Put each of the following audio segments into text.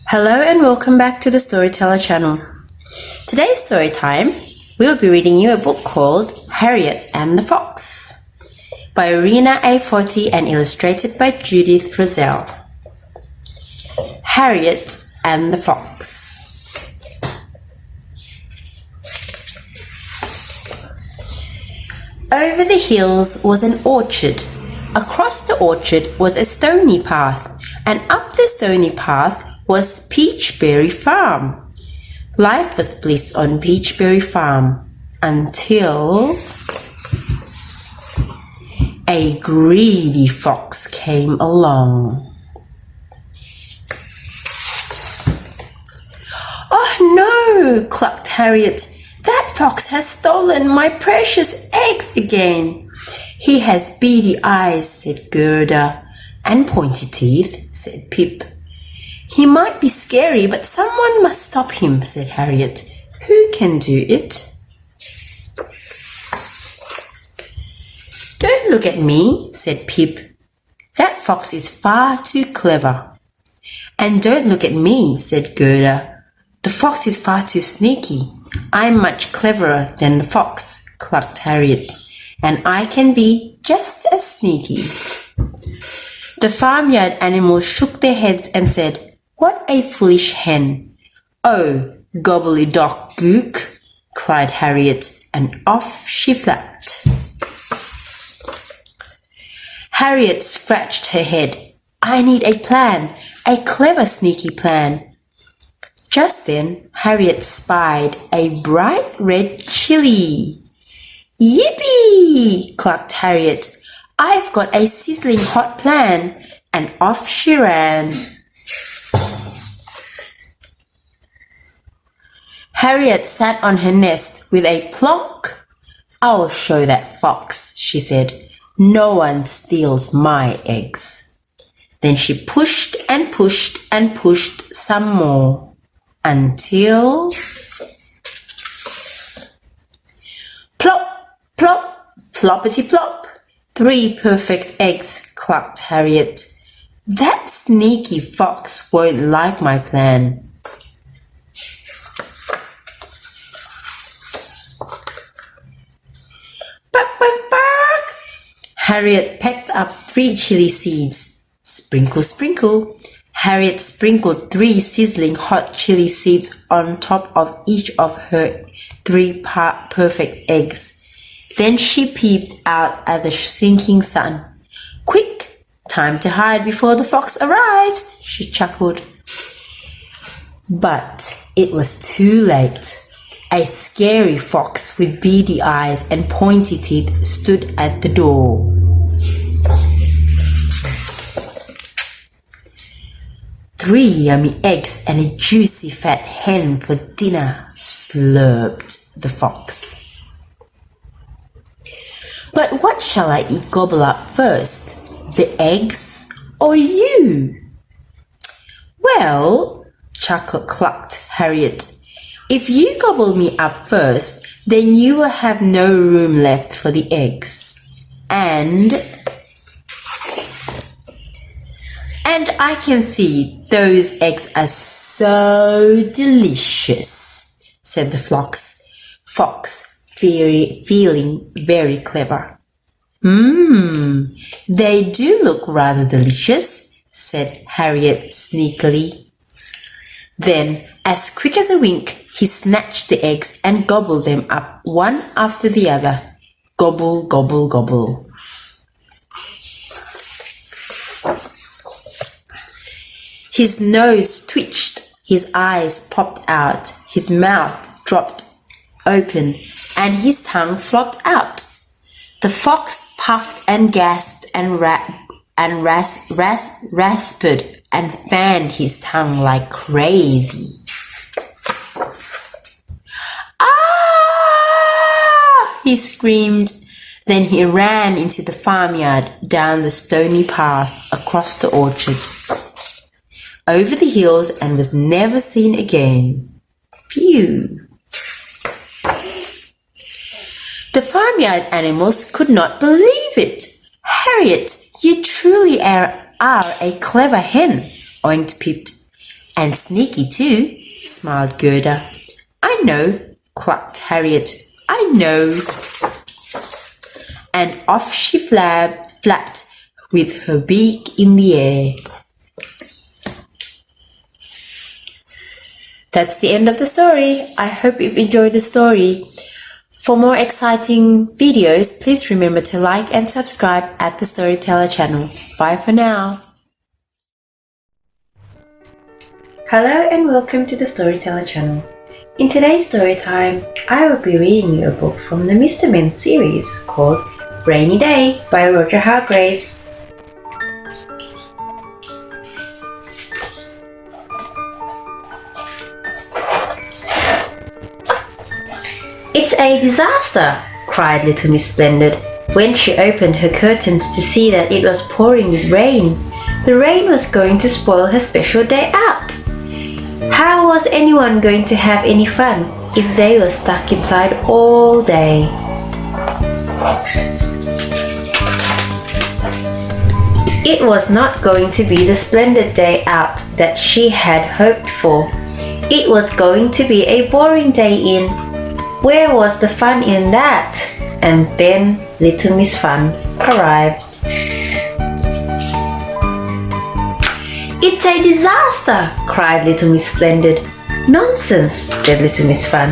Hello and welcome back to the Storyteller channel. Today's story time, we will be reading you a book called Harriet and the Fox by Rena A. Forti and illustrated by Judith Rosell. Harriet and the Fox. Over the hills was an orchard. Across the orchard was a stony path, and up the stony path was Peachberry Farm. Life was bliss on Peachberry Farm until a greedy fox came along. "Oh no!" clucked Harriet. "That fox has stolen my precious eggs again." "He has beady eyes," said Gerda. "And pointy teeth," said Pip. "He might be scary, but someone must stop him," said Harriet. "Who can do it?" "Don't look at me," said Pip. "That fox is far too clever." "And don't look at me," said Gerda. "The fox is far too sneaky." "I'm much cleverer than the fox," clucked Harriet, "and I can be just as sneaky." The farmyard animals shook their heads and said, "What a foolish hen!" "Oh, gobbly-dock-gook," cried Harriet, and off she flapped. Harriet scratched her head. "I need a plan, a clever sneaky plan." Just then Harriet spied a bright red chili. "Yippee!" clucked Harriet. "I've got a sizzling hot plan," and off she ran. Harriet sat on her nest with a plonk. "I'll show that fox," she said. "No one steals my eggs." Then she pushed and pushed and pushed some more until plop, plop, floppity plop. 3 perfect eggs, clucked Harriet. "That sneaky fox won't like my plan." "Bark, bark, bark!" Harriet pecked up 3 chili seeds. Sprinkle, sprinkle. Harriet sprinkled 3 sizzling hot chili seeds on top of each of her 3 perfect eggs. Then she peeped out at the sinking sun. "Quick! Time to hide before the fox arrives," she chuckled. But it was too late. A scary fox with beady eyes and pointy teeth stood at the door. "3 yummy eggs and a juicy fat hen for dinner," slurped the fox. "But what shall I eat gobble up first, the eggs or you?" "Well," clucked Harriet, "if you gobble me up first, then you will have no room left for the eggs. And I can see those eggs are so delicious," said the fox, feeling very clever. They do look rather delicious," said Harriet sneakily. Then, as quick as a wink, he snatched the eggs and gobbled them up one after the other. Gobble, gobble, gobble. His nose twitched, his eyes popped out, his mouth dropped open, and his tongue flopped out. The fox puffed and gasped and rasped and fanned his tongue like crazy. "Ah!" he screamed. Then he ran into the farmyard, down the stony path, across the orchard, over the hills, and was never seen again. Phew! The farmyard animals could not believe it. "Harriet, you truly are a clever hen," oinked Pip. And sneaky too, smiled Gerda. I know, clucked Harriet. I know. And off she flapped with her beak in the air. That's the end of the story. I hope you've enjoyed the story. For more exciting videos, please remember to like and subscribe at the Storyteller channel. Bye for now. Hello and welcome to the Storyteller channel. In today's story time, I will be reading you a book from the Mr. Men series called Rainy Day by Roger Hargreaves. It's a disaster, cried little Miss Splendid when she opened her curtains to see that it was pouring with rain. The rain was going to spoil her special day out. How was anyone going to have any fun if they were stuck inside all day? It was not going to be the splendid day out that she had hoped for. It was going to be a boring day in. Where was the fun in that? And then little Miss Fun arrived. It's a disaster, cried little Miss Splendid. Nonsense, said little Miss Fun.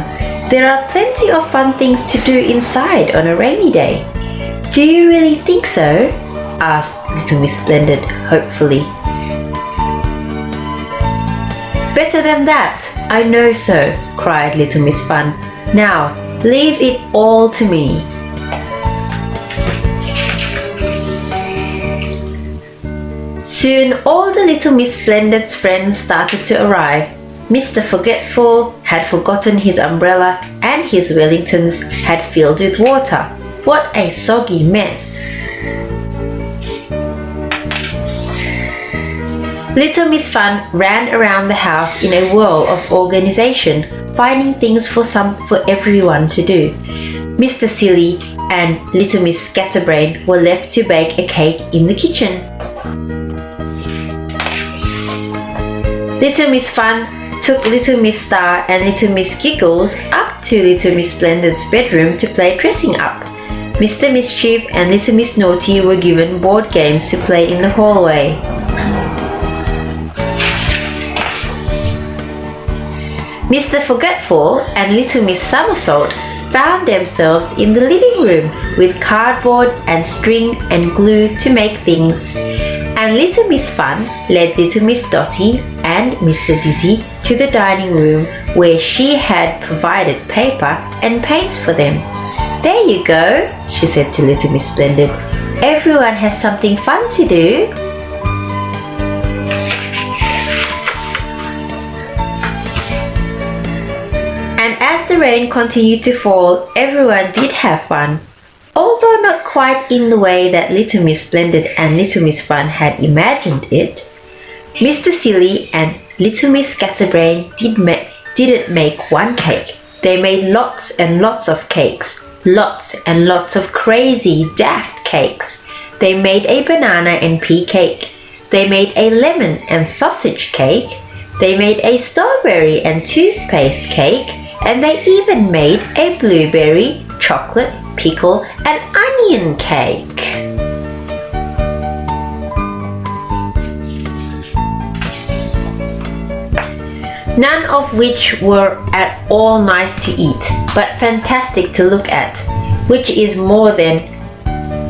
There are plenty of fun things to do inside on a rainy day. Do you really think so? Asked little Miss Splendid hopefully. Better than that, I know so, cried little Miss Fun. Now, leave it all to me. Soon all the little Miss Splendid's friends started to arrive. Mr. Forgetful had forgotten his umbrella and his Wellingtons had filled with water. What a soggy mess! Little Miss Fun ran around the house in a whirl of organization, finding things for everyone to do. Mr. Silly and little Miss Scatterbrain were left to bake a cake in the kitchen. Little Miss Fun took little Miss Star and little Miss Giggles up to little Miss Splendid's bedroom to play dressing up. Mr. Mischief and little Miss Naughty were given board games to play in the hallway. Mr. Forgetful and little Miss Somersault found themselves in the living room with cardboard and string and glue to make things. And little Miss Fun led little Miss Dotty and Mr. Dizzy to the dining room where she had provided paper and paints for them. There you go, she said to little Miss Splendid. Everyone has something fun to do. And as the rain continued to fall, everyone did have fun. Although not quite in the way that little Miss Splendid and little Miss Fun had imagined it. Mr. Silly and little Miss Scatterbrain didn't make one cake. They made lots and lots of cakes. Lots and lots of crazy, daft cakes. They made a banana and pea cake. They made a lemon and sausage cake. They made a strawberry and toothpaste cake. And they even made a blueberry, chocolate, pickle and onion cake. None of which were at all nice to eat, but fantastic to look at, which is more than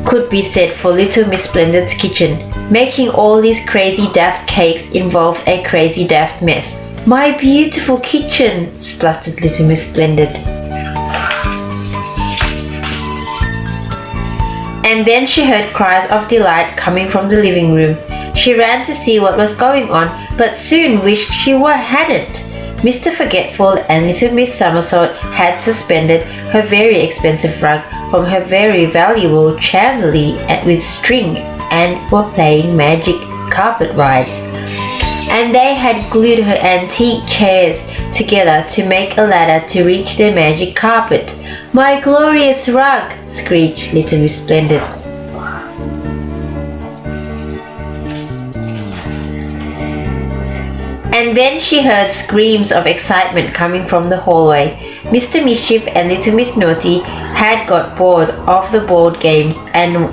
could be said for little Miss Splendid's kitchen. Making all these crazy daft cakes involved a crazy daft mess. My beautiful kitchen, spluttered little Miss Splendid. And then she heard cries of delight coming from the living room. She ran to see what was going on, but soon wished she hadn't. Mr. Forgetful and little Miss Somersault had suspended her very expensive rug from her very valuable chandelier with string and were playing magic carpet rides. And they had glued her antique chairs together to make a ladder to reach their magic carpet. My glorious rug, screeched little Miss Splendid. And then she heard screams of excitement coming from the hallway. Mr. Mischief and Little Miss Naughty had got bored of the board games and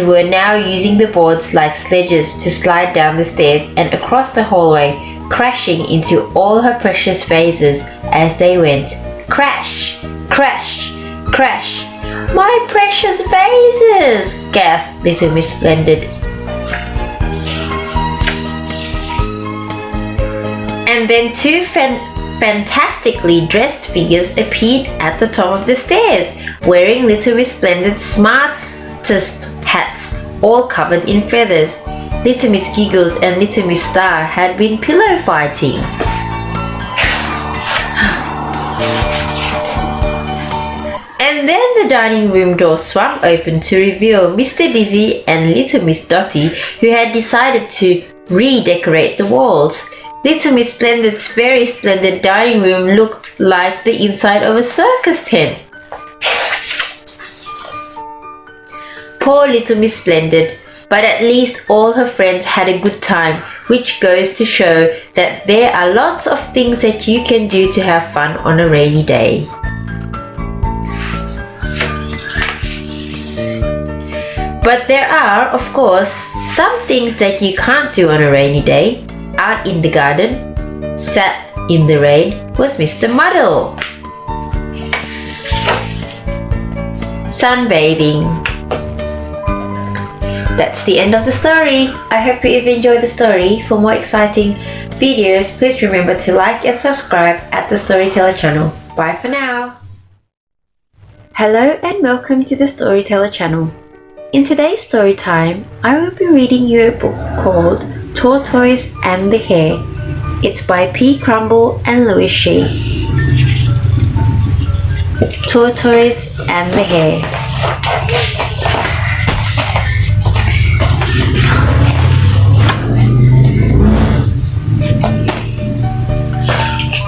were now using the boards like sledges to slide down the stairs and across the hallway, crashing into all her precious vases as they went. Crash! Crash! Crash! My precious vases! Gasped Little Miss Splendid. And then two fantastically dressed figures appeared at the top of the stairs, wearing Little Miss Splendid's smartest hats, all covered in feathers. Little Miss Giggles and Little Miss Star had been pillow fighting. And then the dining room door swung open to reveal Mr. Dizzy and Little Miss Dotty, who had decided to redecorate the walls. Little Miss Splendid's very splendid dining room looked like the inside of a circus tent. Poor Little Miss Splendid, but at least all her friends had a good time, which goes to show that there are lots of things that you can do to have fun on a rainy day. But there are, of course, some things that you can't do on a rainy day. Out in the garden, sat in the rain, was Mr. Muddle. Sunbathing. That's the end of the story. I hope you've enjoyed the story. For more exciting videos, please remember to like and subscribe at the Storyteller channel. Bye for now. Hello and welcome to the Storyteller channel. In today's story time, I will be reading you a book called Tortoise and the Hare. It's by P. Crumble and Louis Shee. Tortoise and the Hare.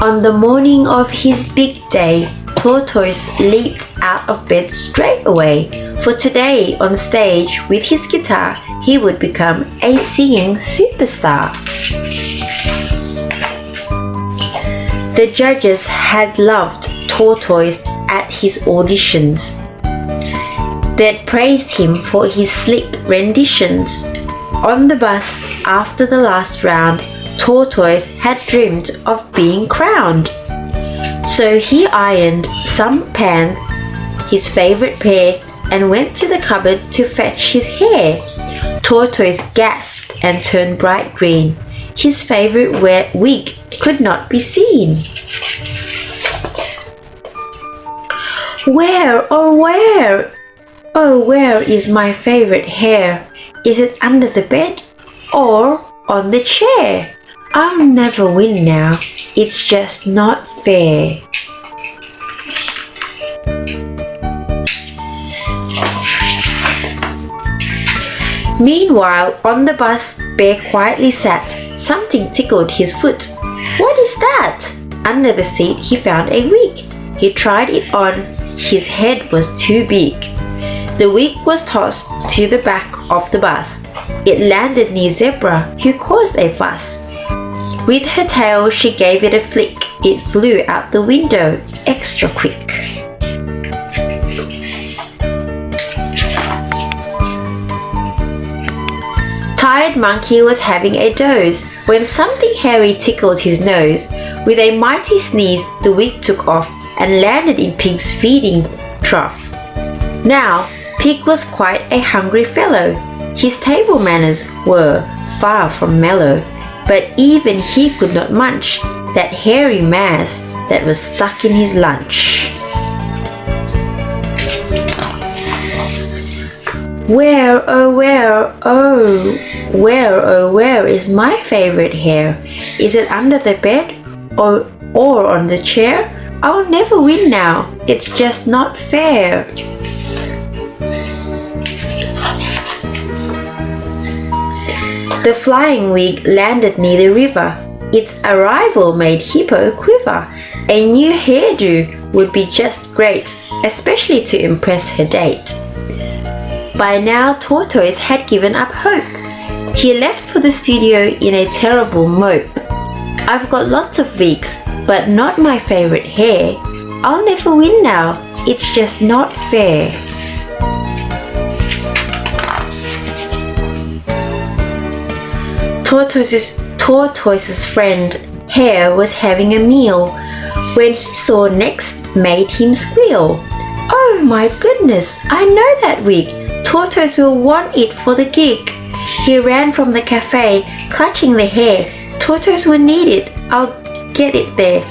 On the morning of his big day, Tortoise leaped out of bed straight away, for today on stage with his guitar he would become a singing superstar. The judges had loved Tortoise at his auditions. They'd praised him for his slick renditions. On the bus after the last round, Tortoise had dreamed of being crowned. So he ironed some pants, his favorite pair, and went to the cupboard to fetch his hair. Tortoise gasped and turned bright green. His favorite wig could not be seen. Where, oh where? Oh, where is my favorite hair? Is it under the bed or on the chair? I'll never win now. It's just not fair. Meanwhile, on the bus, Bear quietly sat. Something tickled his foot. What is that? Under the seat, he found a wig. He tried it on. His head was too big. The wig was tossed to the back of the bus. It landed near Zebra, who caused a fuss. With her tail, she gave it a flick. It flew out the window, extra quick. Tired Monkey was having a doze when something hairy tickled his nose. With a mighty sneeze, the wig took off and landed in Pig's feeding trough. Now, Pig was quite a hungry fellow. His table manners were far from mellow, but even he could not munch that hairy mass that was stuck in his lunch. Where, oh where, oh where is my favorite hair? Is it under the bed or on the chair? I'll never win now, it's just not fair. The flying wig landed near the river. Its arrival made Hippo quiver. A new hairdo would be just great, especially to impress her date. By now, Tortoise had given up hope. He left for the studio in a terrible mope. I've got lots of wigs, but not my favorite hair. I'll never win now. It's just not fair. Tortoise's friend Hare was having a meal when he saw next made him squeal. Oh my goodness, I know that wig. Tortoise will want it for the gig. He ran from the cafe, clutching the hair. Tortoise will need it. I'll get it there.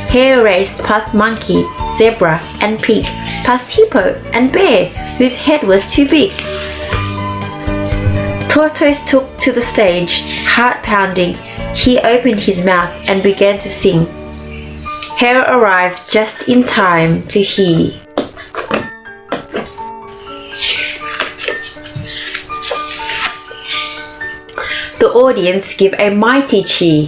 Hare raced past monkey, zebra, and pig, past hippo and bear, whose head was too big. Tortoise took to the stage, heart pounding. He opened his mouth and began to sing. Hare arrived just in time to hear. The audience gave a mighty cheer.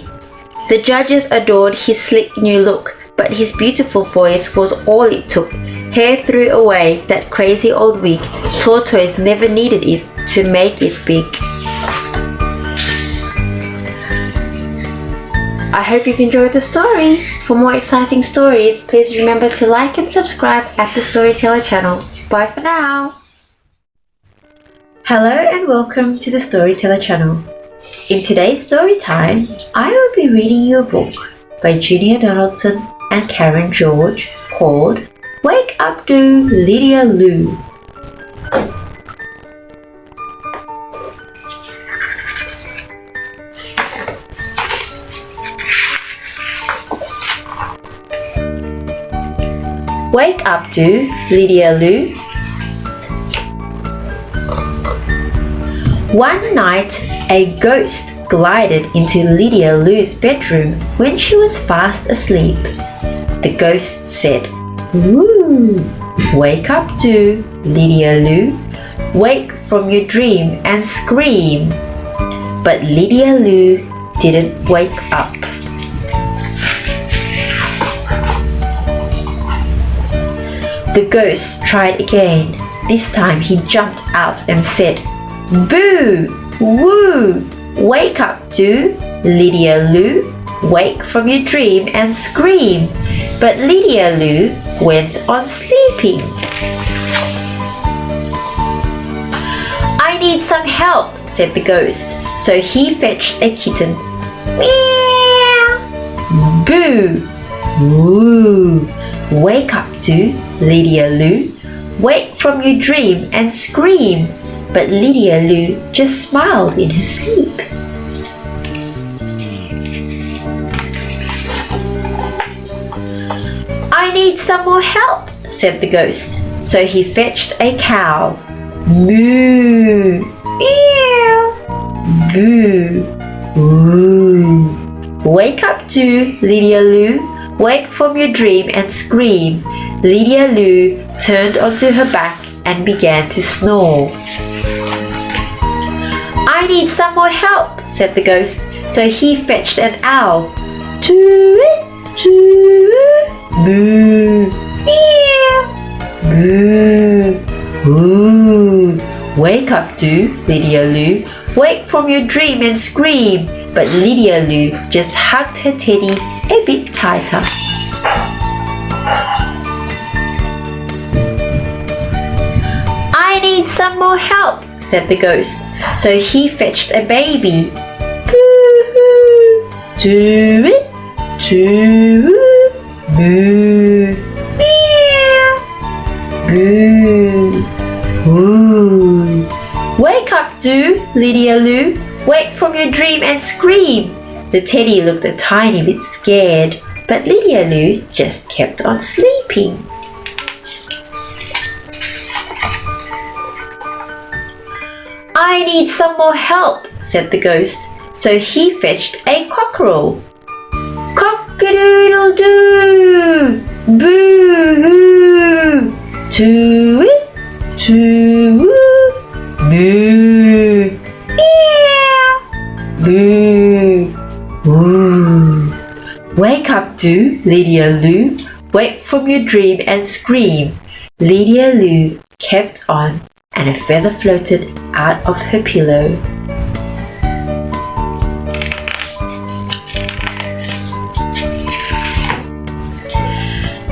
The judges adored his slick new look, but his beautiful voice was all it took. Hare threw away that crazy old wig. Tortoise never needed it to make it big. I hope you've enjoyed the story. For more exciting stories, please remember to like and subscribe at the Storyteller channel. Bye for now. Hello and welcome to the Storyteller channel. In today's story time, I will be reading you a book by Julia Donaldson and Karen George called Wake Up Do Lydia Lou. Wake up to Lydia Lou. One night, a ghost glided into Lydia Lou's bedroom when she was fast asleep. The ghost said, "Woo! Wake up to Lydia Lou. Wake from your dream and scream." But Lydia Lou didn't wake up. The ghost tried again. This time he jumped out and said, "Boo! Woo! Wake up to Lydia Lou. Wake from your dream and scream." But Lydia Lou went on sleeping. "I need some help," said the ghost. So he fetched a kitten. Meow! Boo! Woo! Wake up to Lydia Lou. Wake from your dream and scream. But Lydia Lou just smiled in her sleep. "I need some more help," said the ghost. So he fetched a cow. Moo! Meow! Boo! Woo! Wake up to Lydia Lou. Wake from your dream and scream. Lydia Lou turned onto her back and began to snore. "I need some more help," said the ghost. So he fetched an owl. Toot, toot, boo, meow, boo, woo. Wake up to Lydia Lou. Wake from your dream and scream. But Lydia Lou just hugged her teddy a bit tighter. "I need some more help," said the ghost. So he fetched a baby. Boo! Toot, toot, boo, meow, boo, woo. Wake up to Lydia Lou. Wake from your dream and scream. The teddy looked a tiny bit scared, but Lydia Lou just kept on sleeping. "I need some more help," said the ghost. So he fetched a cockerel. Cock-a-doodle-doo! Boo-hoo! Toot, toot, boo! Meow! Boo! Woo! Wake up to Lydia Lou. Wake from your dream and scream. Lydia Lou kept on, and a feather floated out of her pillow.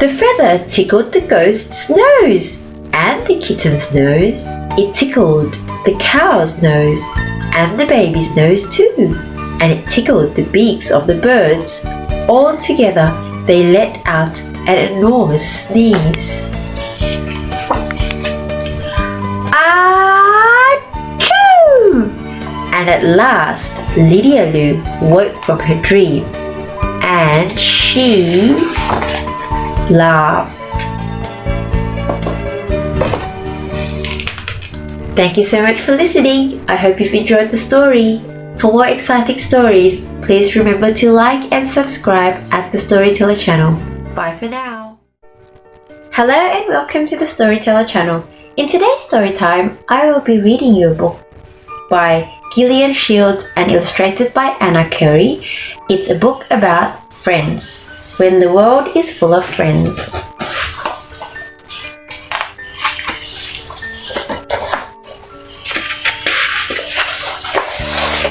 The feather tickled the ghost's nose, and the kitten's nose. It tickled the cow's nose, and the baby's nose too, and it tickled the beaks of the birds. All together they let out an enormous sneeze. Achoo! And at last Lydia Lou woke from her dream, and she laughed. Thank you so much for listening. I hope you've enjoyed the story. For more exciting stories, please remember to like and subscribe at the Storyteller channel. Bye for now. Hello and welcome to the Storyteller channel. In today's story time, I will be reading you a book by Gillian Shields and illustrated by Anna Curry. It's a book about friends. When the world is full of friends.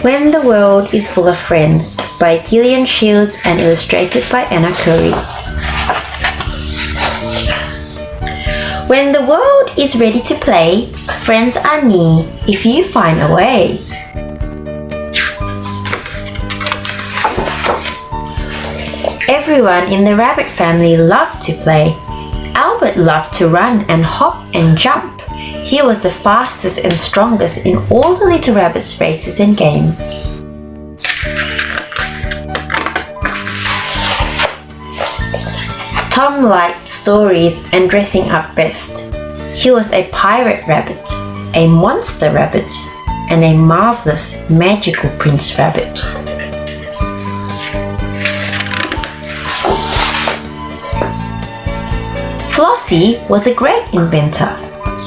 When the World is Full of Friends by Gillian Shields and illustrated by Anna Curry. When the world is ready to play, friends are near if you find a way. Everyone in the rabbit family loved to play. Albert loved to run and hop and jump. He was the fastest and strongest in all the little rabbit's races and games. Tom liked stories and dressing up best. He was a pirate rabbit, a monster rabbit, and a marvelous magical prince rabbit. Flossie was a great inventor.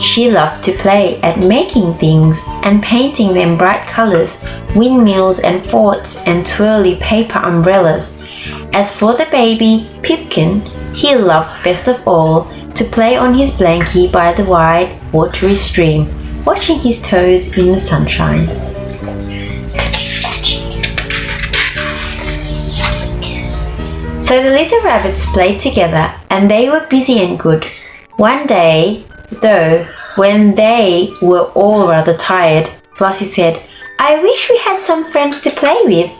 She loved to play at making things and painting them bright colors, windmills and forts and twirly paper umbrellas. As for the baby, Pipkin, he loved best of all to play on his blankie by the wide, watery stream, watching his toes in the sunshine. So the little rabbits played together, and they were busy and good. One day, though, when they were all rather tired, Flossie said, "I wish we had some friends to play with."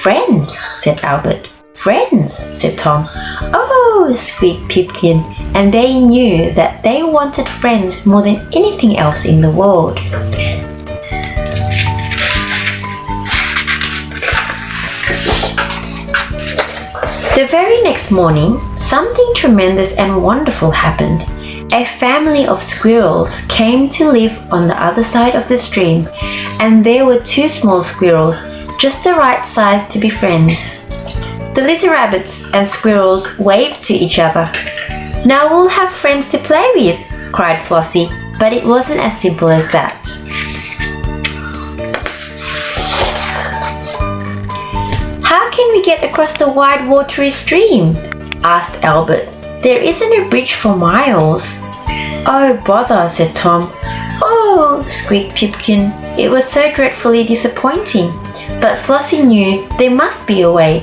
"Friends," said Albert. "Friends," said Tom. "Oh," squeaked Pipkin, and they knew that they wanted friends more than anything else in the world. The very next morning, something tremendous and wonderful happened. A family of squirrels came to live on the other side of the stream, and there were two small squirrels, just the right size to be friends. The little rabbits and squirrels waved to each other. "Now we'll have friends to play with," cried Flossie, but it wasn't as simple as that. "How can we get across the wide watery stream?" asked Albert. "There isn't a bridge for miles." "Oh, bother," said Tom. "Oh," squeaked Pipkin. It was so dreadfully disappointing. But Flossie knew there must be a way.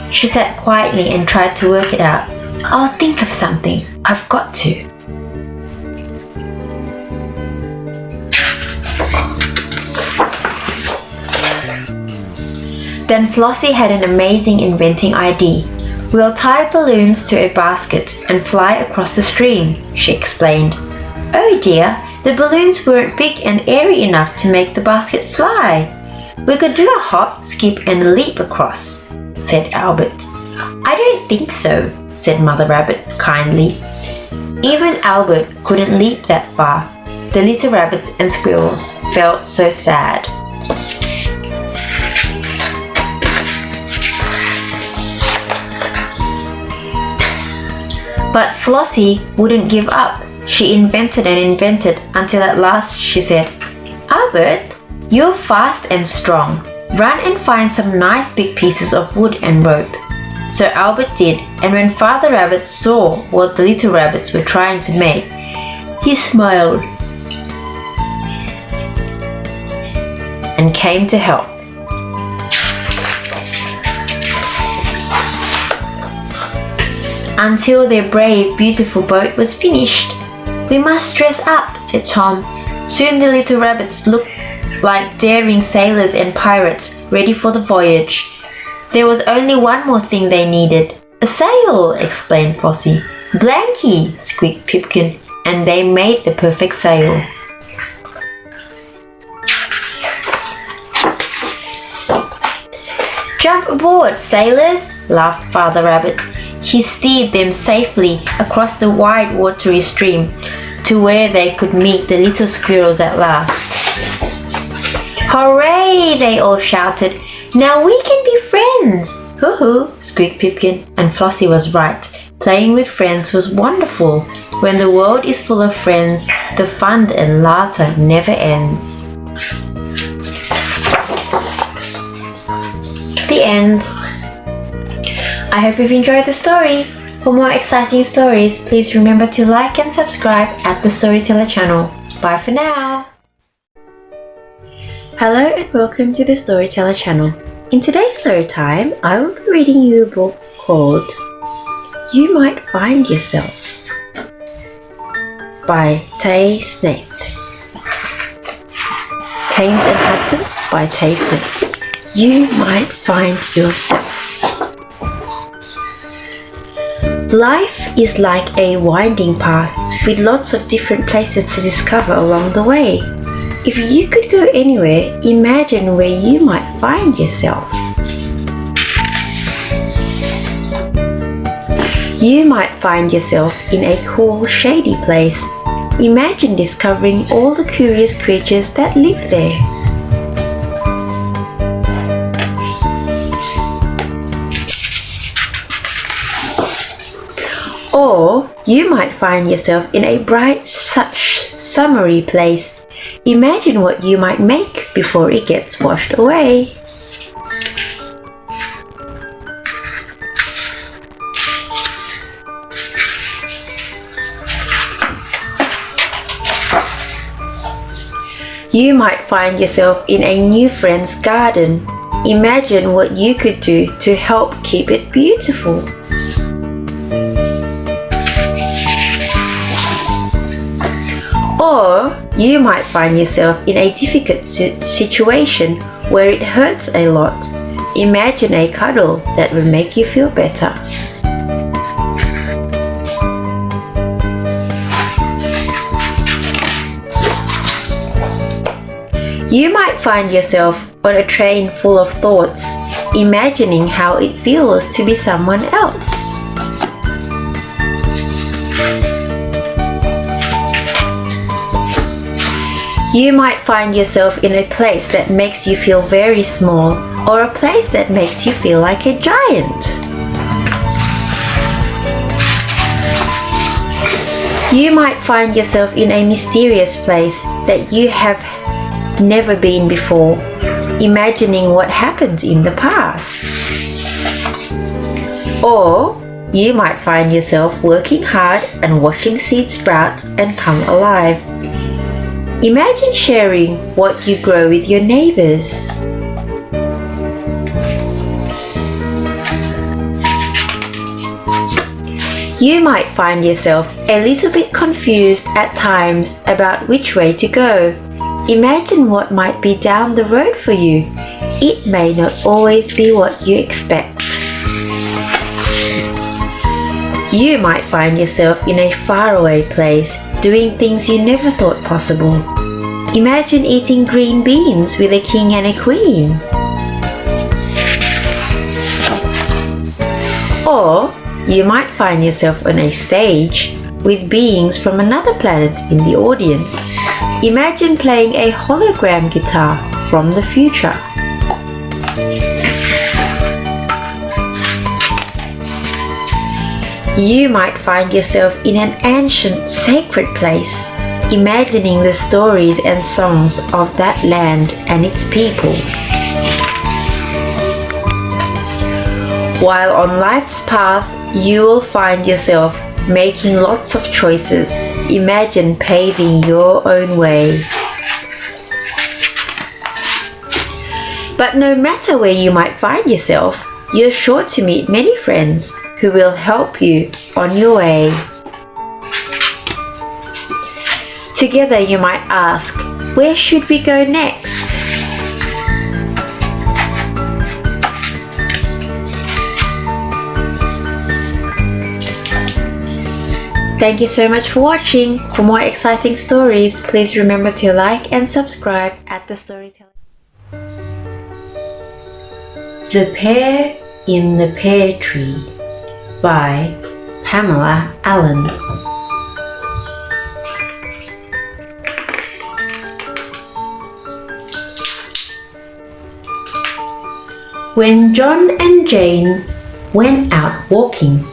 She sat quietly and tried to work it out. "I'll think of something. I've got to." Then Flossie had an amazing inventing idea. "We'll tie balloons to a basket and fly across the stream," she explained. "Oh dear, the balloons weren't big and airy enough to make the basket fly." "We could do a hop, skip and leap across," said Albert. "I don't think so," said Mother Rabbit kindly. Even Albert couldn't leap that far. The little rabbits and squirrels felt so sad. But Flossie wouldn't give up. She invented and invented until at last she said, "Albert, you're fast and strong. Run and find some nice big pieces of wood and rope." So Albert did, and when Father Rabbit saw what the little rabbits were trying to make, he smiled and came to help. until their brave, beautiful boat was finished. "We must dress up," said Tom. Soon the little rabbits looked like daring sailors and pirates, ready for the voyage. There was only one more thing they needed. "A sail," explained Flossie. "Blanky," squeaked Pipkin, and they made the perfect sail. "Jump aboard, sailors," laughed Father Rabbit. He steered them safely across the wide watery stream to where they could meet the little squirrels at last. "Hooray!" they all shouted. "Now we can be friends!" "Hoo-hoo!" squeaked Pipkin, and Flossie was right. Playing with friends was wonderful. When the world is full of friends, the fun and laughter never ends. The end. I hope you've enjoyed the story. For more exciting stories, please remember to like and subscribe at the Storyteller channel. Bye for now. Hello and welcome to the Storyteller channel. In today's story time, I will be reading you a book called You Might Find Yourself by Tay Snape. Thames and Hudson by Tay Snape. You might find yourself. Life is like a winding path with lots of different places to discover along the way. If you could go anywhere, imagine where you might find yourself. You might find yourself in a cool, shady place. Imagine discovering all the curious creatures that live there. Or you might find yourself in a bright, summery place. Imagine what you might make before it gets washed away. You might find yourself in a new friend's garden. Imagine what you could do to help keep it beautiful. Or you might find yourself in a difficult situation where it hurts a lot. Imagine a cuddle that will make you feel better. You might find yourself on a train full of thoughts, imagining how it feels to be someone else. You might find yourself in a place that makes you feel very small, or a place that makes you feel like a giant. You might find yourself in a mysterious place that you have never been before, imagining what happened in the past. Or you might find yourself working hard and watching seeds sprout and come alive. Imagine sharing what you grow with your neighbors. You might find yourself a little bit confused at times about which way to go. Imagine what might be down the road for you. It may not always be what you expect. You might find yourself in a faraway place, doing things you never thought possible. Imagine eating green beans with a king and a queen. Or you might find yourself on a stage with beings from another planet in the audience. Imagine playing a hologram guitar from the future. You might find yourself in an ancient, sacred place, imagining the stories and songs of that land and its people. While on life's path, you will find yourself making lots of choices. Imagine paving your own way. But no matter where you might find yourself, you're sure to meet many friends who will help you on your way. Together you might ask, where should we go next? Thank you so much for watching. For more exciting stories, please remember to like and subscribe at the Storyteller. The Pear in the Pear Tree by Pamela Allen. When John and Jane went out walking,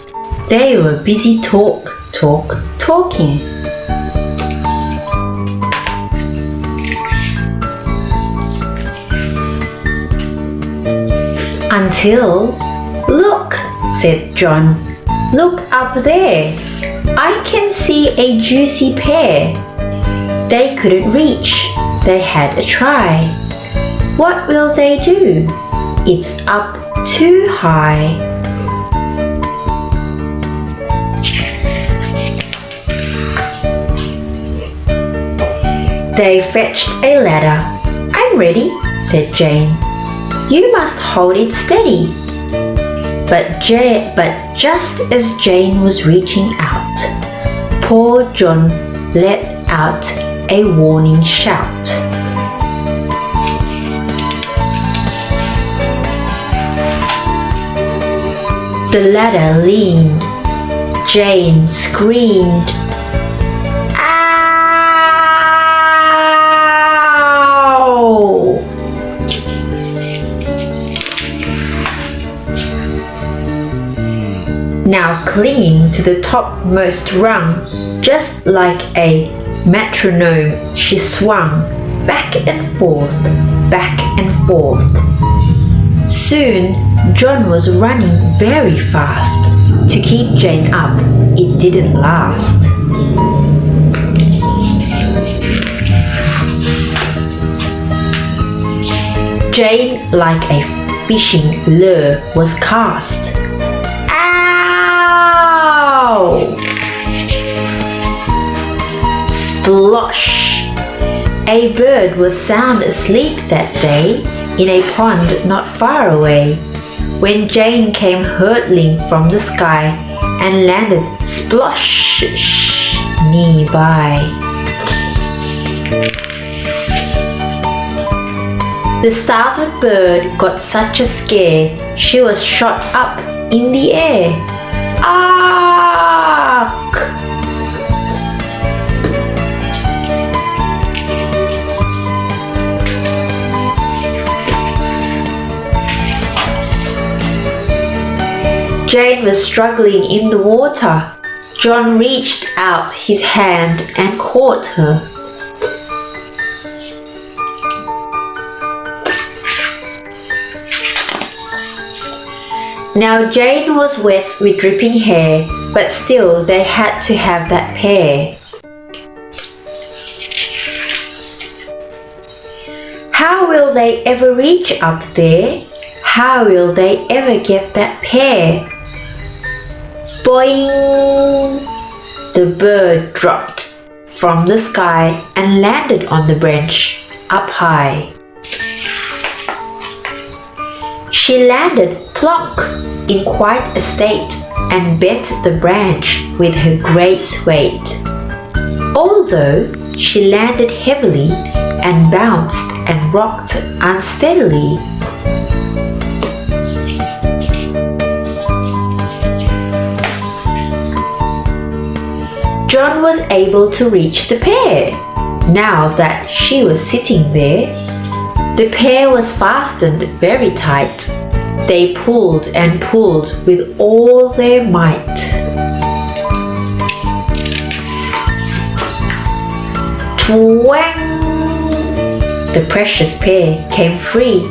they were busy talking. Until, look, said John, look up there. I can see a juicy pear. They couldn't reach. They had a try. What will they do? It's up too high. They fetched a ladder. I'm ready, said Jane. You must hold it steady. But just as Jane was reaching out, poor John let out a warning shout. The ladder leaned. Jane screamed. Ow! Now clinging to the topmost rung, just like a metronome, she swung back and forth, back and forth. Soon, John was running very fast. To keep Jane up, it didn't last. Jane, like a fishing lure, was cast. Ow! Splosh! A bird was sound asleep that day in a pond not far away, when Jane came hurtling from the sky and landed splosh nearby. The startled bird got such a scare, she was shot up in the air. Ark! Jane was struggling in the water. John reached out his hand and caught her. Now Jane was wet with dripping hair, but still they had to have that pear. How will they ever reach up there? How will they ever get that pear? Boing! The bird dropped from the sky and landed on the branch up high. She landed plonk in quite a state and bent the branch with her great weight. Although she landed heavily and bounced and rocked unsteadily. John was able to reach the pear. Now that she was sitting there, the pear was fastened very tight. They pulled and pulled with all their might. Twang! The precious pear came free,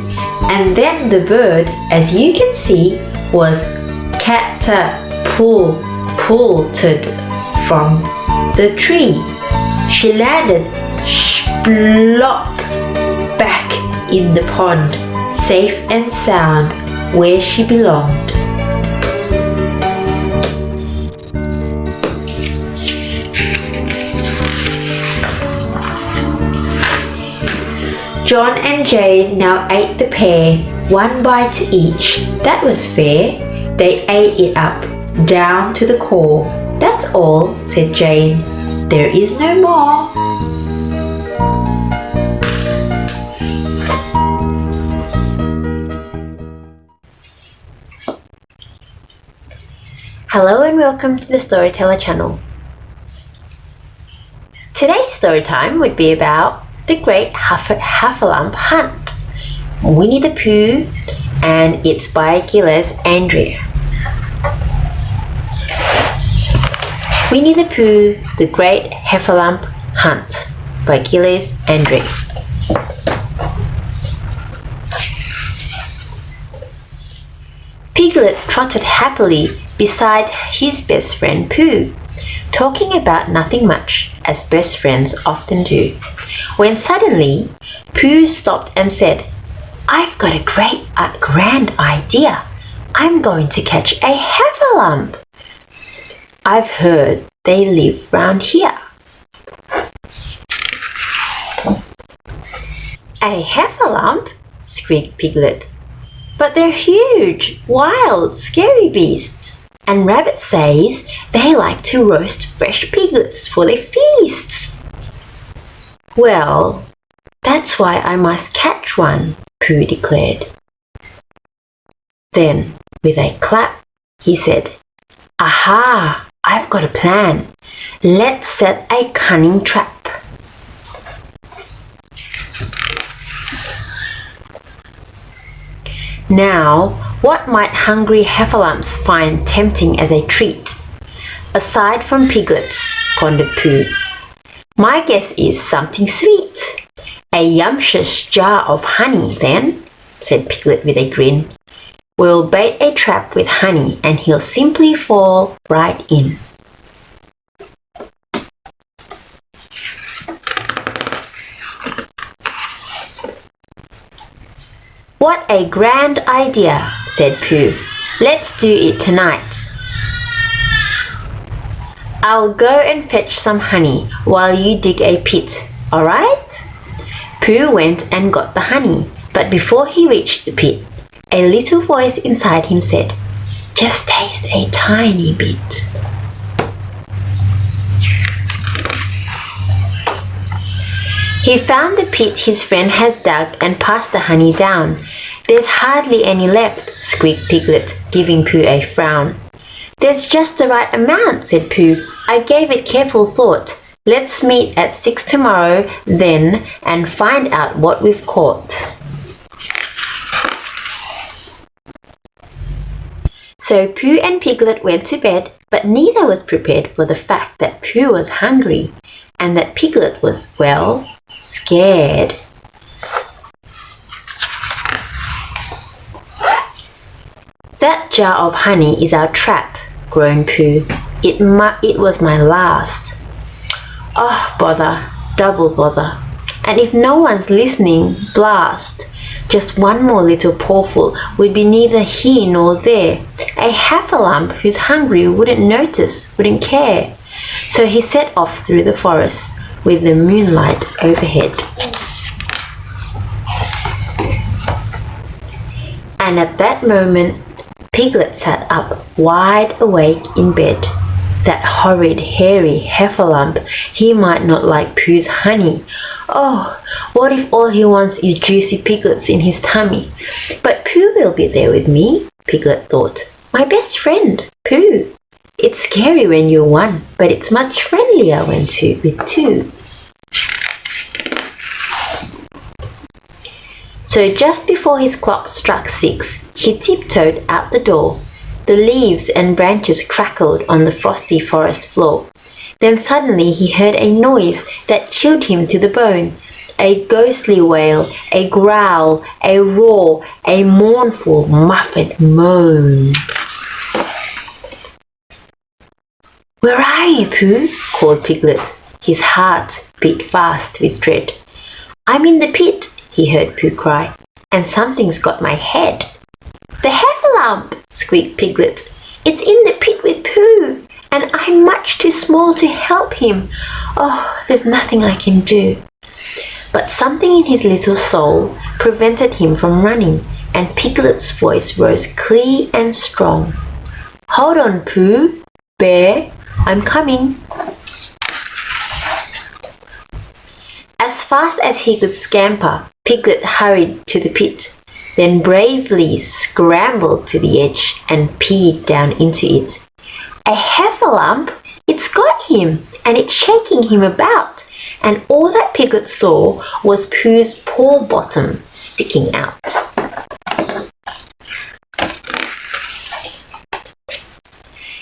and then the bird, as you can see, was catapulted from the tree. She landed splop back in the pond, safe and sound where she belonged. John and Jane now ate the pear, one bite each. That was fair. They ate it up, down to the core. That's all, said Jane. There is no more. Hello and welcome to the Storyteller channel. Today's story time would be about the Great Heffalump Hunt, Winnie the Pooh, and it's by Gilles Andrea. Winnie the Pooh, The Great Heffalump Hunt by Gilles Andrea. Piglet trotted happily beside his best friend Pooh, talking about nothing much, as best friends often do, when suddenly Pooh stopped and said, I've got a grand idea. I'm going to catch a heffalump. I've heard they live round here. A heffalump? Squeaked Piglet. But they're huge, wild, scary beasts. And Rabbit says they like to roast fresh piglets for their feasts. Well, that's why I must catch one, Pooh declared. Then, with a clap, he said, Aha! I've got a plan. Let's set a cunning trap. Now, what might hungry heffalumps find tempting as a treat? Aside from piglets, pondered Pooh. My guess is something sweet. A yumptious jar of honey, then, said Piglet with a grin. We'll bait a trap with honey and he'll simply fall right in. What a grand idea, said Pooh. Let's do it tonight. I'll go and fetch some honey while you dig a pit, all right? Pooh went and got the honey, but before he reached the pit, a little voice inside him said, Just taste a tiny bit. He found the pit his friend had dug and passed the honey down. There's hardly any left, squeaked Piglet, giving Pooh a frown. There's just the right amount, said Pooh. I gave it careful thought. Let's meet at 6 tomorrow, then, and find out what we've caught. So Pooh and Piglet went to bed, but neither was prepared for the fact that Pooh was hungry and that Piglet was, well, scared. That jar of honey is our trap, groaned Pooh. It was my last. Oh, bother, double bother. And if no one's listening, blast. Just one more little pawful would be neither here nor there. A heffalump who's hungry wouldn't notice, wouldn't care. So he set off through the forest with the moonlight overhead. And at that moment, Piglet sat up wide awake in bed. That horrid, hairy heffalump, he might not like Pooh's honey. Oh, what if all he wants is juicy piglets in his tummy? But Pooh will be there with me, Piglet thought. My best friend, Pooh. It's scary when you're one, but it's much friendlier when with two. So just before his clock struck 6, he tiptoed out the door. The leaves and branches crackled on the frosty forest floor. Then suddenly he heard a noise that chilled him to the bone. A ghostly wail, a growl, a roar, a mournful, muffled moan. Where are you, Pooh? Called Piglet. His heart beat fast with dread. I'm in the pit, he heard Pooh cry, and something's got my head. The heffalump, squeaked Piglet. It's in the pit with Pooh, and I'm much too small to help him. Oh, there's nothing I can do. but something in his little soul prevented him from running, and Piglet's voice rose clear and strong. "Hold on, Pooh, Bear, I'm coming." As fast as he could scamper, Piglet hurried to the pit, then bravely scrambled to the edge and peered down into it. A heffalump! It's got him, and it's shaking him about, and all that Piglet saw was Pooh's poor bottom sticking out.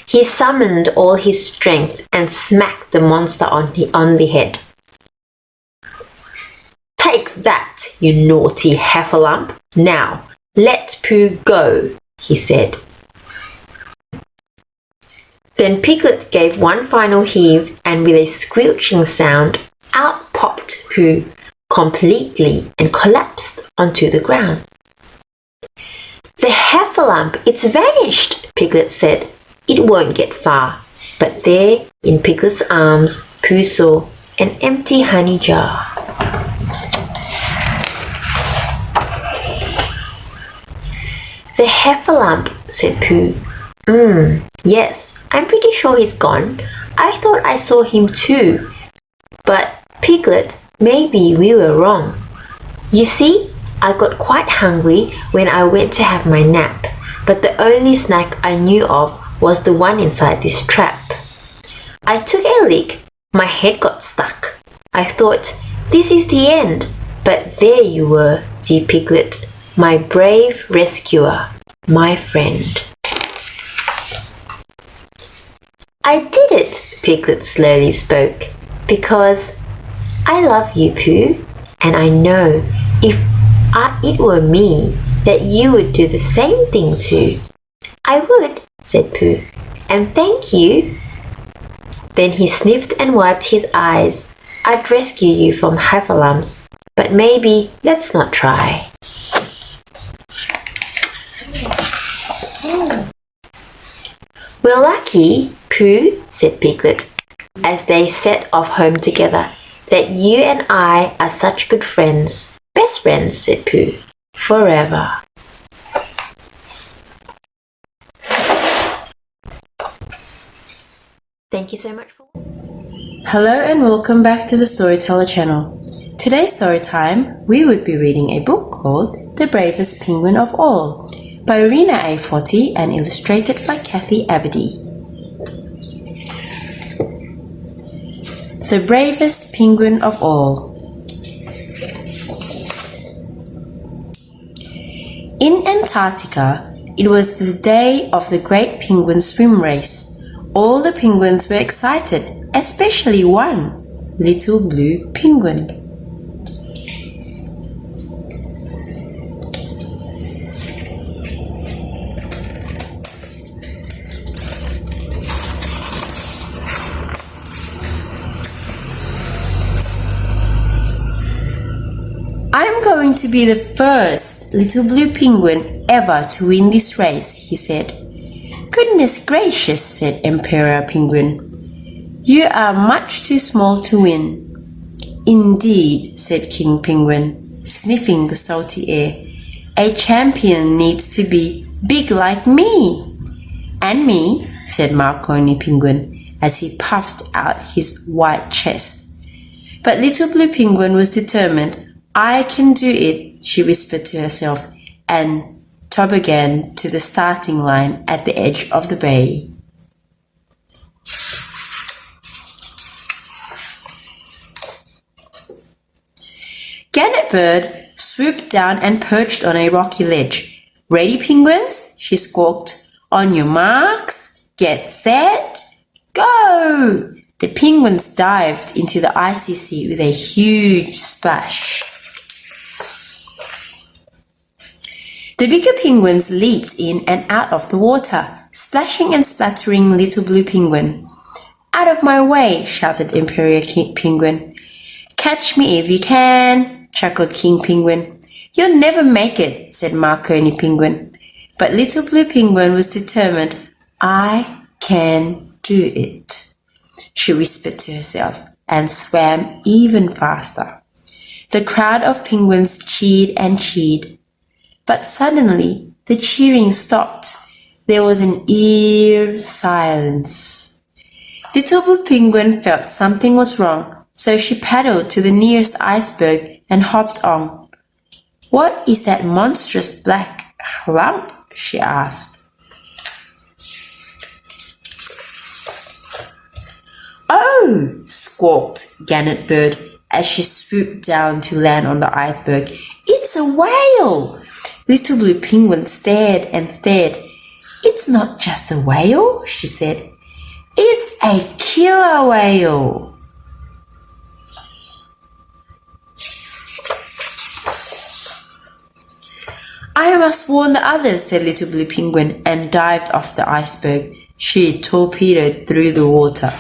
He summoned all his strength and smacked the monster on the head. "Take that, you naughty heffalump! Now, let Pooh go," he said. Then Piglet gave one final heave, and with a squelching sound, out popped Pooh completely and collapsed onto the ground. "The heffalump, it's vanished," Piglet said. "It won't get far." But there, in Piglet's arms, Pooh saw an empty honey jar. "The heffalump," said Pooh. Yes, I'm pretty sure he's gone. I thought I saw him too. But, Piglet, maybe we were wrong. You see, I got quite hungry when I went to have my nap, but the only snack I knew of was the one inside this trap. I took a lick, my head got stuck. I thought, this is the end, but there you were, dear Piglet, my brave rescuer, my friend. I did it, Piglet slowly spoke, because I love you, Pooh, and I know if it were me that you would do the same thing too. I would, said Pooh, and thank you. Then he sniffed and wiped his eyes. I'd rescue you from heffalumps, but maybe let's not try. We're lucky, Pooh, said Piglet, as they set off home together, that you and I are such good friends. Best friends, said Pooh, forever. Thank you so much for watching. Hello and welcome back to the Storyteller channel. Today's story time, we would be reading a book called The Bravest Penguin of All by Rena A. Forty and illustrated by Kathy Abedy. The Bravest Penguin of All. In Antarctica, it was the day of the Great Penguin Swim Race. All the penguins were excited, especially one, Little Blue Penguin. I'm going to be the first Little Blue Penguin ever to win this race, he said. Goodness gracious, said Emperor Penguin. You are much too small to win. Indeed, said King Penguin, sniffing the salty air. A champion needs to be big like me. And me, said Marconi Penguin, as he puffed out his white chest. But Little Blue Penguin was determined. I can do it, she whispered to herself, and tobogganed to the starting line at the edge of the bay. Gannet Bird swooped down and perched on a rocky ledge. Ready, penguins? She squawked. On your marks, get set, go! The penguins dived into the icy sea with a huge splash. The bigger penguins leaped in and out of the water, splashing and splattering Little Blue Penguin. Out of my way, shouted Imperial King Penguin. Catch me if you can, chuckled King Penguin. You'll never make it, said Marconi Penguin. But Little Blue Penguin was determined. I can do it, she whispered to herself and swam even faster. The crowd of penguins cheered and cheered. But suddenly the cheering stopped. There was an eerie silence. Little Blue Penguin felt something was wrong, so she paddled to the nearest iceberg and hopped on. "What is that monstrous black lump?" she asked. "Oh!" squawked Gannet Bird as she swooped down to land on the iceberg. "It's a whale!" Little Blue Penguin stared and stared. "It's not just a whale," she said. "It's a killer whale." "I must warn the others," said Little Blue Penguin, and dived off the iceberg. She torpedoed through the water.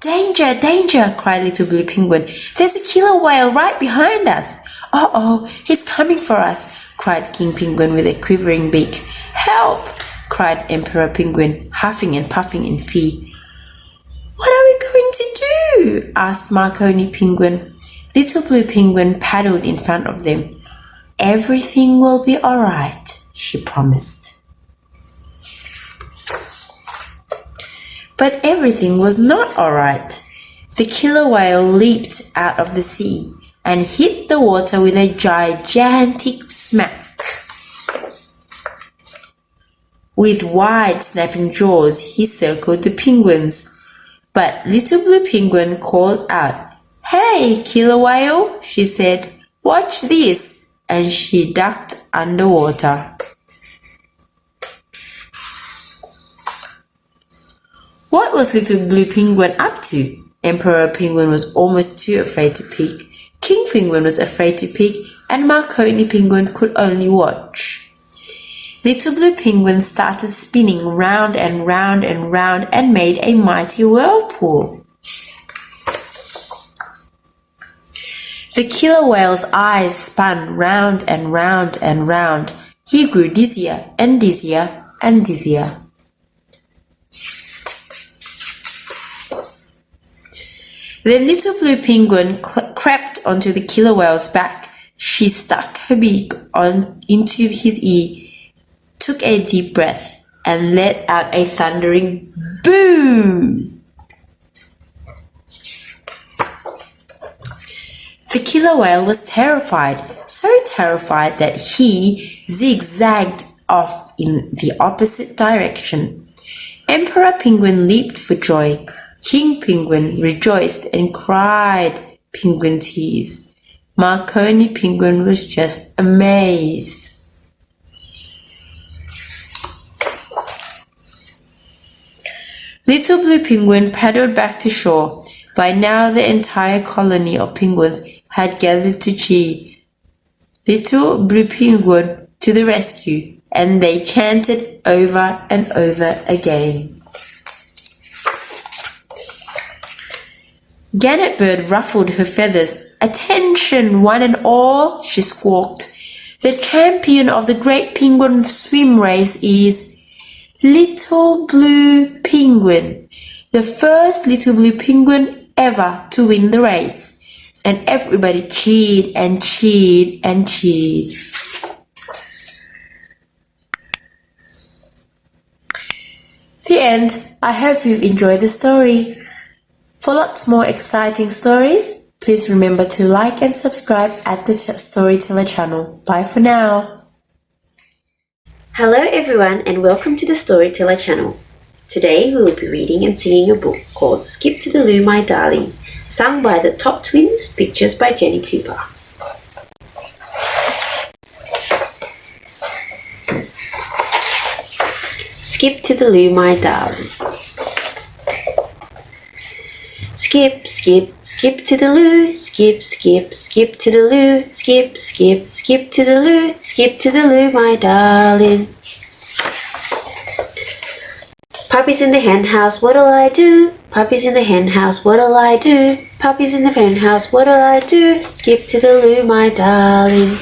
"Danger! Danger!" cried Little Blue Penguin. "There's a killer whale right behind us." "Oh, he's coming for us!" cried King Penguin with a quivering beak. "Help!" cried Emperor Penguin, huffing and puffing in fear. "What are we going to do?" asked Marconi Penguin. Little Blue Penguin paddled in front of them. "Everything will be all right," she promised. But everything was not all right. The killer whale leaped out of the sea and hit the water with a gigantic smack. With wide snapping jaws, he circled the penguins. But Little Blue Penguin called out, "Hey, killer whale," she said, "watch this," and she ducked underwater. What was Little Blue Penguin up to? Emperor Penguin was almost too afraid to peek. King Penguin was afraid to peek, and Marconi Penguin could only watch. Little Blue Penguin started spinning round and round and round and made a mighty whirlpool. The killer whale's eyes spun round and round and round. He grew dizzier and dizzier and dizzier. Then Little Blue Penguin crept onto the killer whale's back. She stuck her beak into his ear, took a deep breath, and let out a thundering boo! The killer whale was terrified, so terrified that he zigzagged off in the opposite direction. Emperor Penguin leaped for joy. King Penguin rejoiced and cried penguin tears. Marconi Penguin was just amazed. Little Blue Penguin paddled back to shore. By now the entire colony of penguins had gathered to cheer Little Blue Penguin to the rescue, and they chanted over and over again. Gannet Bird ruffled her feathers. "Attention, one and all," she squawked. "The champion of the Great Penguin Swim Race is Little Blue Penguin, the first Little Blue Penguin ever to win the race." And everybody cheered and cheered and cheered. The end. I hope you've enjoyed the story. For lots more exciting stories, please remember to like and subscribe at the Storyteller channel. Bye for now. Hello everyone and welcome to the Storyteller channel. Today we will be reading and singing a book called Skip to the Loo, My Darling, sung by the Top Twins, pictures by Jenny Cooper. Skip to the loo, my darling. Skip, skip, skip to the loo, skip, skip, skip to the loo, skip, skip, skip to the loo, skip to the loo, my darling. Puppies in the hen house, what'll I do? Puppies in the hen house, what'll I do? Puppies in the hen house, what'll I do? Skip to the loo, my darling.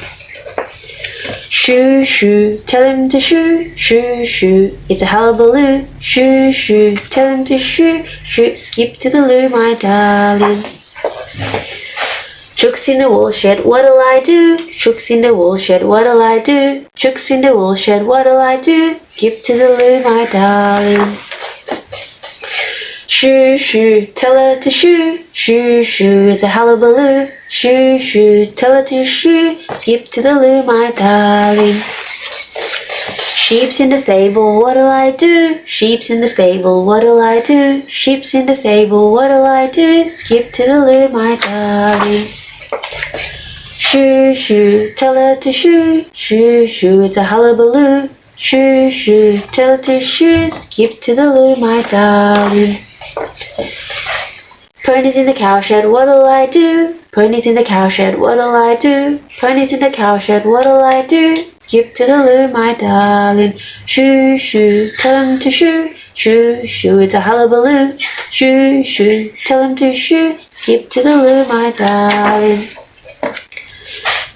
Shoo, shoo, tell him to shoo, shoo, shoo. It's a hullabaloo. Shoo, shoo, tell him to shoo, shoo. Skip to the loo, my darling. Chooks in the wool shed, what'll I do? Chooks in the wool shed, what'll I do? Chooks in the wool shed, what'll I do? Skip to the loo, my darling. Shoo, shoo, tell her to shoo. Shoo, shoo, it's a hullabaloo. Shoo, shoo, tell her to shoo. Skip to the loo, my darling. Sheep's in the stable, what'll I do? Sheep's in the stable, what'll I do? Sheep's in the stable, what'll I do? Skip to the loo, my darling. Shoo, shoo, tell her to shoo. Shoo, shoo, it's a hullabaloo. Shoo, shoo, tell her to shoo. Skip to the loo, my darling. Ponies in the cowshed, what'll I do? Ponies in the cowshed, what'll I do? Ponies in the cowshed, what'll I do? Skip to the loo, my darling. Shoo, shoo, tell him to shoo. Shoo, shoo, it's a hullabaloo. Shoo, shoo, tell him to shoo. Skip to the loo, my darling.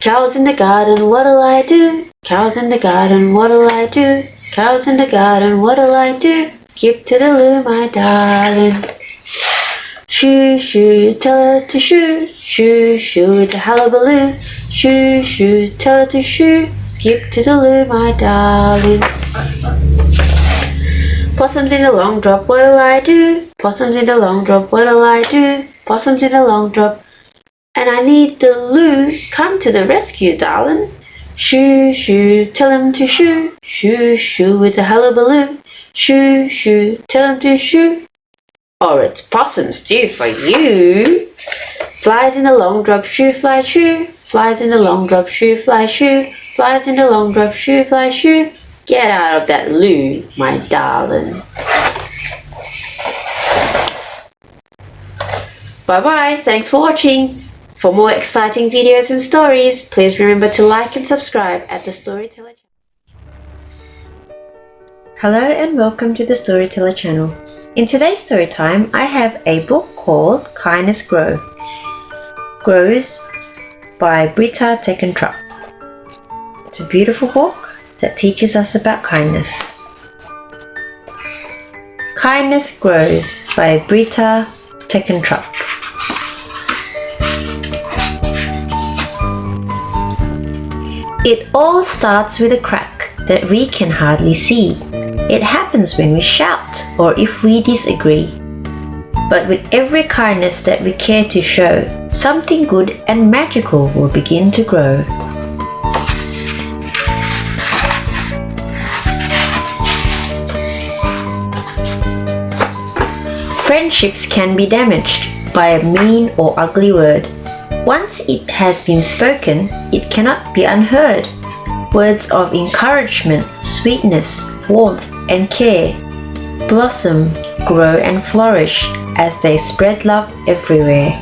Cows in the garden, what'll I do? Cows in the garden, what'll I do? Cows in the garden, what'll I do? Skip to the loo, my darling. Shoo, shoo, tell her to shoo. Shoo, shoo, it's a hullabaloo. Shoo, shoo, tell her to shoo. Skip to the loo, my darling. Possums in the long drop, what'll I do? Possums in the long drop, what'll I do? Possums in the long drop, and I need the loo. Come to the rescue, darling. Shoo, shoo, tell him to shoo. Shoo, shoo, it's a hullabaloo. Shoo, shoo, tell him to shoo. Or it's possums due for you. Flies in the long drop, shoo, fly, shoo. Flies in the long drop, shoo, fly, shoo. Flies in the long drop, shoo, fly, shoo. Get out of that loo, my darling. Bye-bye, thanks for watching. For more exciting videos and stories, please remember to like and subscribe at the Storyteller channel. Hello and welcome to the Storyteller channel. In today's story time, I have a book called Kindness Grows by Britta Teckentrup. It's a beautiful book that teaches us about kindness. Kindness Grows by Britta Teckentrup. It all starts with a crack that we can hardly see. It happens when we shout or if we disagree. But with every kindness that we care to show, something good and magical will begin to grow. Friendships can be damaged by a mean or ugly word. Once it has been spoken, it cannot be unheard. Words of encouragement, sweetness, warmth, and care blossom, grow, and flourish as they spread love everywhere.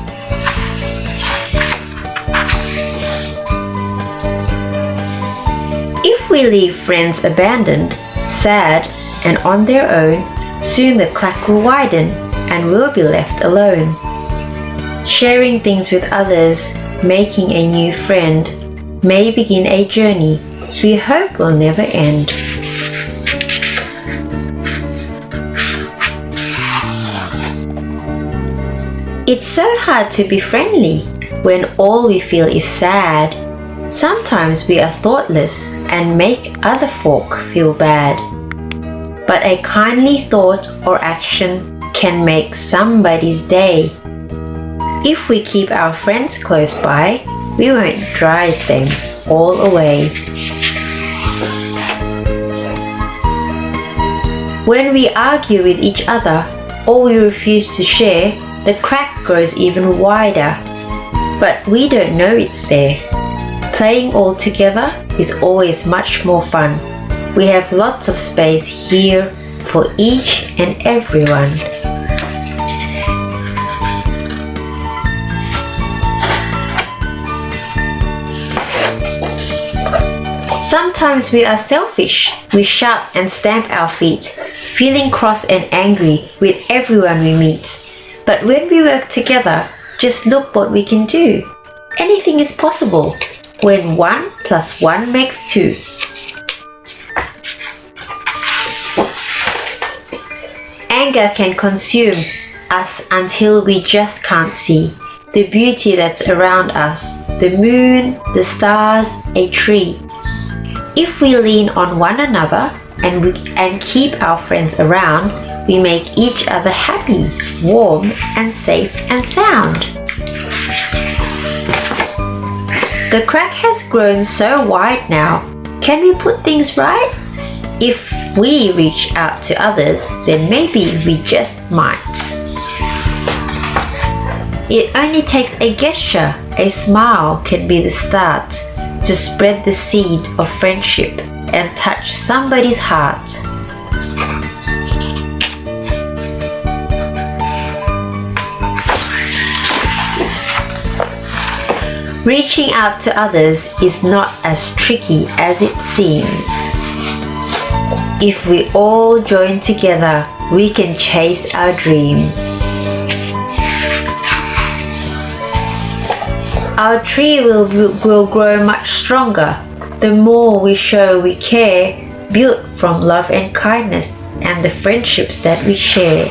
If we leave friends abandoned, sad, and on their own, soon the crack will widen and we'll be left alone. Sharing things with others, making a new friend, may begin a journey we hope will never end. It's so hard to be friendly when all we feel is sad. Sometimes we are thoughtless and make other folk feel bad. But a kindly thought or action can make somebody's day. If we keep our friends close by, we won't drive them all away. When we argue with each other or we refuse to share, the crack grows even wider. But we don't know it's there. Playing all together is always much more fun. We have lots of space here for each and everyone. Sometimes we are selfish. We shout and stamp our feet, feeling cross and angry with everyone we meet. But when we work together, just look what we can do. Anything is possible when 1 + 1 makes 2. Anger can consume us until we just can't see. the beauty that's around us, the moon, the stars, a tree. If we lean on one another and keep our friends around, we make each other happy, warm, and safe and sound. The crack has grown so wide now. Can we put things right? If we reach out to others, then maybe we just might. It only takes a gesture, a smile can be the start to spread the seed of friendship and touch somebody's heart. Reaching out to others is not as tricky as it seems. If we all join together, we can chase our dreams. Our tree will grow much stronger the more we show we care, built from love and kindness and the friendships that we share.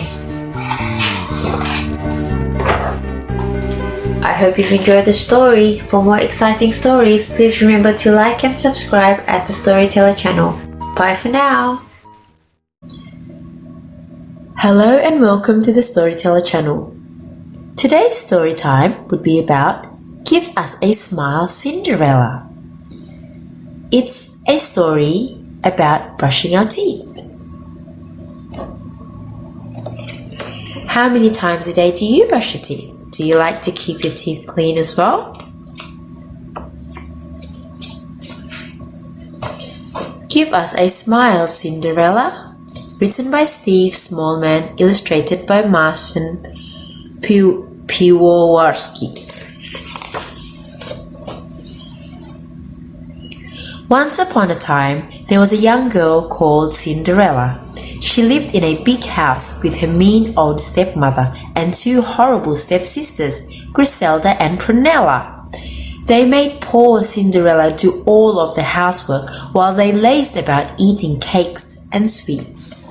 I hope you've enjoyed the story. For more exciting stories, please remember to like and subscribe at the Storyteller channel. Bye for now. Hello and welcome to the Storyteller channel. Today's story time would be about Give Us a Smile, Cinderella. It's a story about brushing our teeth. How many times a day do you brush your teeth? Do you like to keep your teeth clean as well? Give Us a Smile, Cinderella. Written by Steve Smallman, illustrated by Marcin Piwowarski. Once upon a time, there was a young girl called Cinderella. She lived in a big house with her mean old stepmother and two horrible stepsisters, Griselda and Prunella. They made poor Cinderella do all of the housework while they lazed about eating cakes and sweets.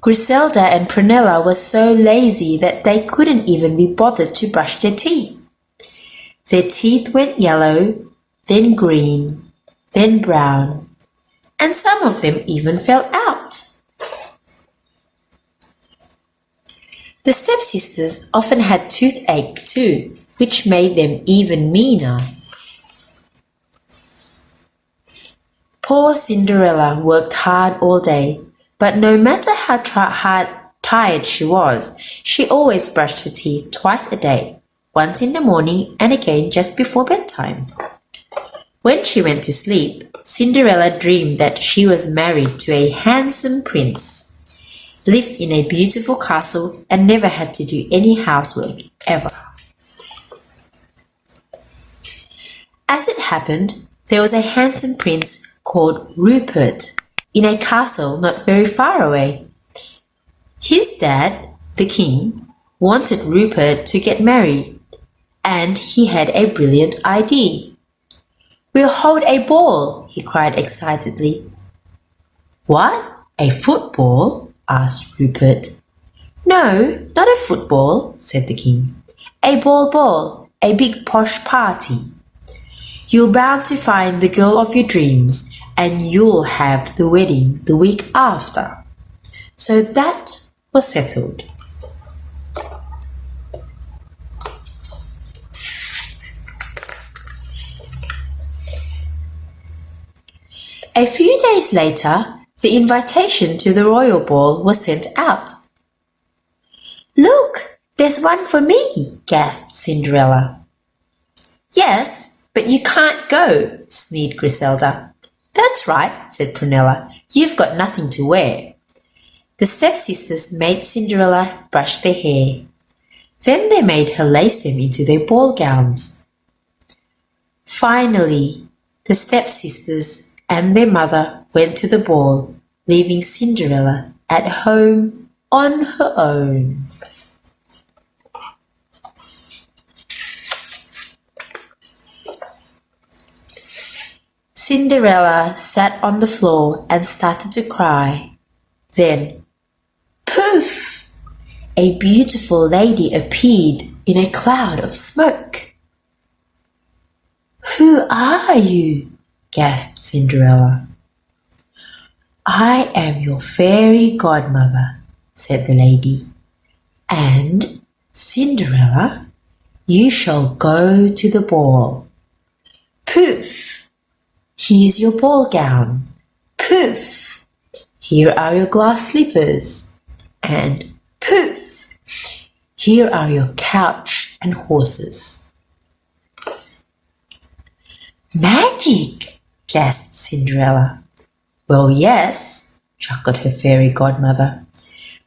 Griselda and Prunella were so lazy that they couldn't even be bothered to brush their teeth. Their teeth went yellow, then green, then brown, and some of them even fell out. The stepsisters often had toothache too, which made them even meaner. Poor Cinderella worked hard all day, but no matter how tired she was, she always brushed her teeth twice a day, once in the morning and again just before bedtime. When she went to sleep, Cinderella dreamed that she was married to a handsome prince, lived in a beautiful castle, and never had to do any housework ever. As it happened, there was a handsome prince called Rupert in a castle not very far away. His dad, the king, wanted Rupert to get married, and he had a brilliant idea. "We'll hold a ball," he cried excitedly. "What? A football?" asked Rupert. "No, not a football," said the king. "A ball, a big posh party. You're bound to find the girl of your dreams, and you'll have the wedding the week after." So that was settled. A few days later, the invitation to the royal ball was sent out. "Look, there's one for me," gasped Cinderella. "Yes, but you can't go," sneered Griselda. "That's right," said Prunella. "You've got nothing to wear." The stepsisters made Cinderella brush their hair. Then they made her lace them into their ball gowns. Finally, the stepsisters and their mother went to the ball, leaving Cinderella at home on her own. Cinderella sat on the floor and started to cry. Then, poof! A beautiful lady appeared in a cloud of smoke. "Who are you?" gasped Cinderella. "I am your fairy godmother," said the lady. "And, Cinderella, you shall go to the ball. Poof! Here's your ball gown. Poof! Here are your glass slippers. And poof! Here are your couch and horses." "Magic!" gasped Cinderella. "Well, yes," chuckled her fairy godmother.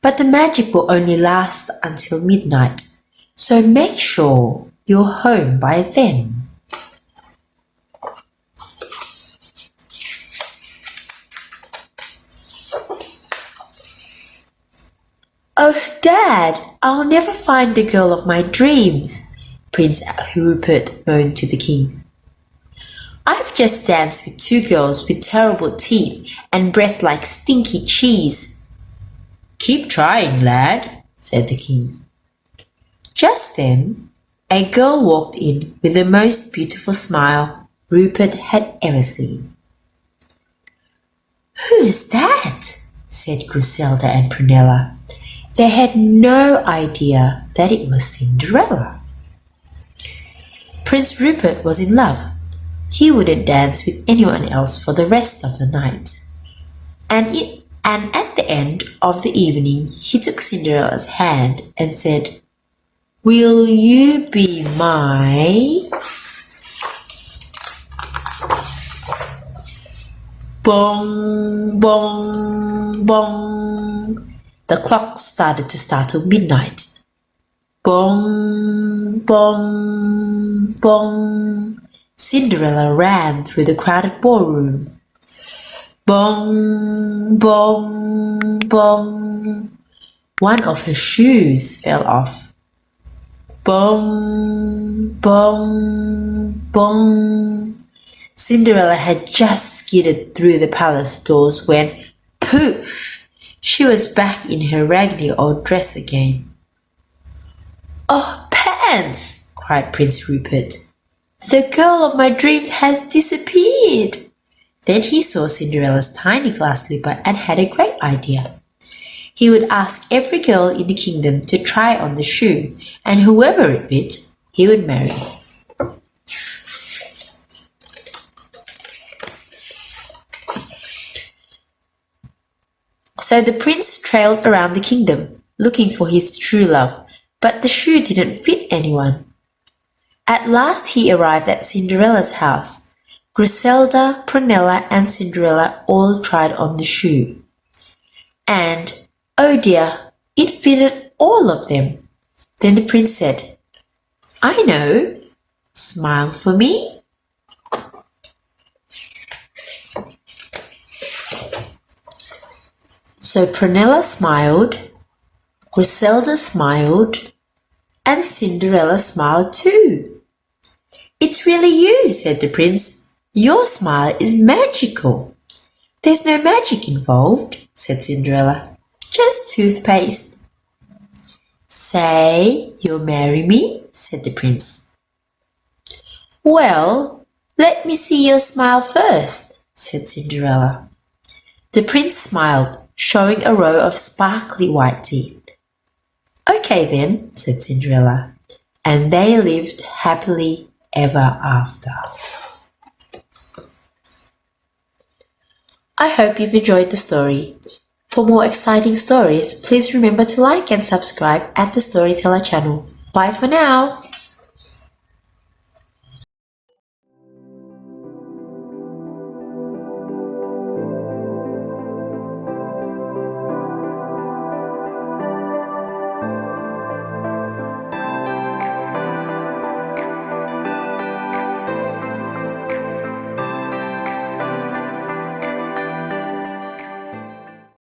"But the magic will only last until midnight, so make sure you're home by then." "Oh, Dad, I'll never find the girl of my dreams," Prince Rupert moaned to the king. "I've just danced with two girls with terrible teeth and breath like stinky cheese." "Keep trying, lad," said the king. Just then, a girl walked in with the most beautiful smile Rupert had ever seen. "Who's that?" said Griselda and Prunella. They had no idea that it was Cinderella. Prince Rupert was in love. He wouldn't dance with anyone else for the rest of the night. And at the end of the evening, he took Cinderella's hand and said, "Will you be my—" Bong, bong, bong. The clock started to startle midnight. Bong, bong, bong. Cinderella ran through the crowded ballroom. Bong, bong, bong. One of her shoes fell off. Bong, bong, bong. Cinderella had just skidded through the palace doors when, poof! She was back in her raggedy old dress again. "Oh, pants!" cried Prince Rupert. "The girl of my dreams has disappeared." Then he saw Cinderella's tiny glass slipper and had a great idea. He would ask every girl in the kingdom to try on the shoe, and whoever it fit, he would marry. So the prince trailed around the kingdom, looking for his true love, but the shoe didn't fit anyone. At last he arrived at Cinderella's house. Griselda, Prunella, and Cinderella all tried on the shoe. And, oh dear, it fitted all of them. Then the prince said, "I know. Smile for me." So Prunella smiled, Griselda smiled, and Cinderella smiled too. "It's really you," said the prince. "Your smile is magical." "There's no magic involved," said Cinderella. "Just toothpaste." "Say you'll marry me," said the prince. "Well, let me see your smile first," said Cinderella. The prince smiled, showing a row of sparkly white teeth. "Okay then," said Cinderella, and they lived happily ever after. I hope you've enjoyed the story. For more exciting stories, please remember to like and subscribe at the Storyteller channel. Bye for now!